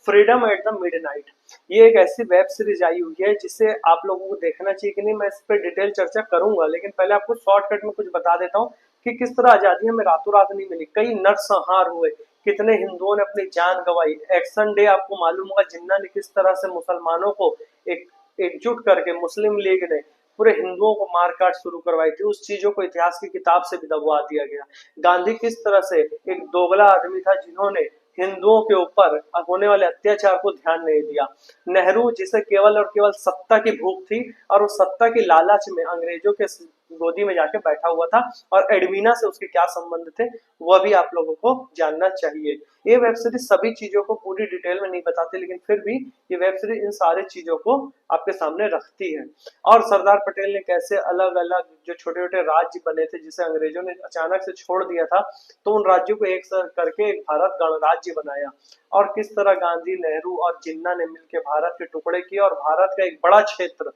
Freedom at the midnight, ये एक ऐसी वेब सीरीज आई हुई है जिसे आप लोगों को देखना चाहिए कि नहीं, मैं इस पर डिटेल चर्चा करूंगा, लेकिन पहले आपको शॉर्टकट में कुछ बता देता हूँ कि किस तरह आजादी हमें रातों रात नहीं मिली। कई नरसंहार हुए, कितने हिंदुओं ने अपनी जान गंवाई। एक्शन डे आपको मालूम होगा, जिन्ना ने किस तरह से मुसलमानों को एक एकजुट करके मुस्लिम लीग ने पूरे हिंदुओं को मार काट शुरू करवाई थी। उस चीजों को इतिहास की किताब से भी दबवा दिया गया। गांधी किस तरह से एक दोगला आदमी था जिन्होंने हिंदुओं के ऊपर होने वाले अत्याचार को ध्यान नहीं दिया। नेहरू जिसे केवल और केवल सत्ता की भूख थी और उस सत्ता की लालच में अंग्रेजों के गोदी में जाके बैठा हुआ था, और एडवीना से उसके क्या संबंध थे वह भी आप लोगों को जानना चाहिए। ये वेब सीरीज सभी चीजों को पूरी डिटेल में नहीं बताती, लेकिन फिर भी ये वेब सीरीज इन सारी चीजों को आपके सामने रखती है। और सरदार पटेल ने कैसे अलग अलग जो छोटे छोटे राज्य बने थे जिसे अंग्रेजों ने अचानक से छोड़ दिया था, तो उन राज्यों को एक साथ करके एक भारत गणराज्य बनाया। और किस तरह गांधी, नेहरू और जिन्ना ने मिलकर भारत के टुकड़े किए और भारत का एक बड़ा क्षेत्र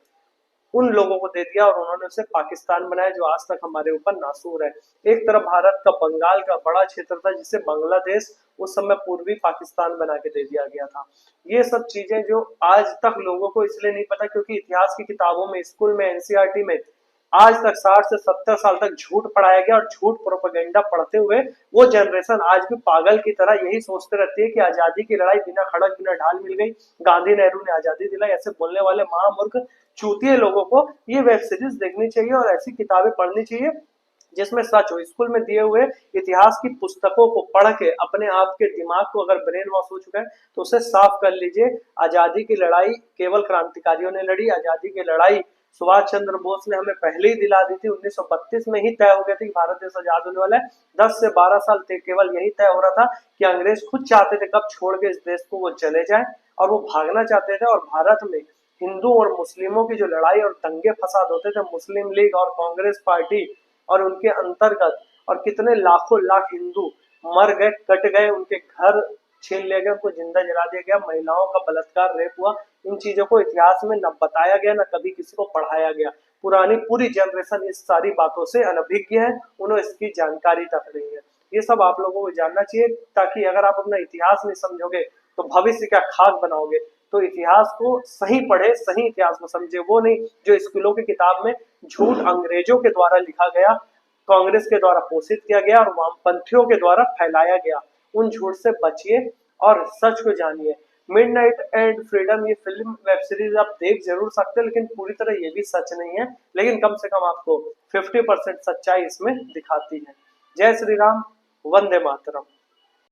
उन लोगों को दे दिया, और उन्होंने उसे पाकिस्तान बनाया जो आज तक हमारे ऊपर नासूर है। एक तरफ भारत का बंगाल का बड़ा क्षेत्र था जिसे बांग्लादेश उस समय पूर्वी पाकिस्तान बना के दे दिया गया था। ये सब चीजें जो आज तक लोगों को इसलिए नहीं पता क्योंकि इतिहास की किताबों में, स्कूल में, एनसीईआरटी में आज तक 60 से 70 साल तक झूठ पढ़ाया गया, और झूठ प्रोपेगेंडा पढ़ते हुए वो जनरेशन आज भी पागल की तरह यही सोचते रहती है कि आजादी की लड़ाई बिना खड़क बिना ढाल मिल गई, गांधी नेहरू ने आजादी दिलाई। ऐसे बोलने वाले महामूर्ख चूतिए लोगों को ये वेब सीरीज देखनी चाहिए और ऐसी किताबें पढ़नी चाहिए जिसमें सच हो। स्कूल में दिए हुए इतिहास की पुस्तकों को पढ़ के अपने आप के दिमाग को अगर ब्रेन वॉश हो चुका है तो उसे साफ कर लीजिए। आजादी की लड़ाई केवल क्रांतिकारियों ने लड़ी, आजादी की लड़ाई सुभाष चंद्र बोस ने हमें पहले ही दिला दी थी। 1932 में ही तय हो गया था कि भारत देश आजाद होने वाला है। 10 से 12 साल थे केवल यही तय हो रहा था कि अंग्रेज खुद चाहते थे कब छोड़ के इस देश को वो चले जाए, और वो भागना चाहते थे। और भारत में हिंदू और मुस्लिमों की जो लड़ाई और दंगे फसाद होते थे, मुस्लिम लीग और कांग्रेस पार्टी और उनके अंतर्गत, और कितने लाखों लाख हिंदू मर गए, कट गए, उनके घर छीन लिए गए, उनको जिंदा जला दिया गया, महिलाओं का बलात्कार, रेप हुआ। इन चीजों को इतिहास में न बताया गया, न कभी किसी को पढ़ाया गया। पुरानी पूरी जनरेशन इस सारी बातों से अनभिज्ञ है, उन्हें इसकी जानकारी तक नहीं है। ये सब आप लोगों को जानना चाहिए, ताकि अगर आप अपना इतिहास नहीं समझोगे तो भविष्य क्या खाक बनाओगे। तो इतिहास को सही पढ़े, सही इतिहास को समझे, वो नहीं जो स्कूलों की किताब में झूठ अंग्रेजों के द्वारा लिखा गया, कांग्रेस के द्वारा पोषित किया गया और वामपंथियों के द्वारा फैलाया गया। उन झूठ से बचिए और सच को जानिए। मिडनाइट एंड फ्रीडम ये फिल्म वेब सीरीज आप देख जरूर सकते हैं, लेकिन पूरी तरह ये भी सच नहीं है, लेकिन कम से कम आपको 50% सच्चाई इसमें दिखाती है। जय श्री राम, वंदे मातरम।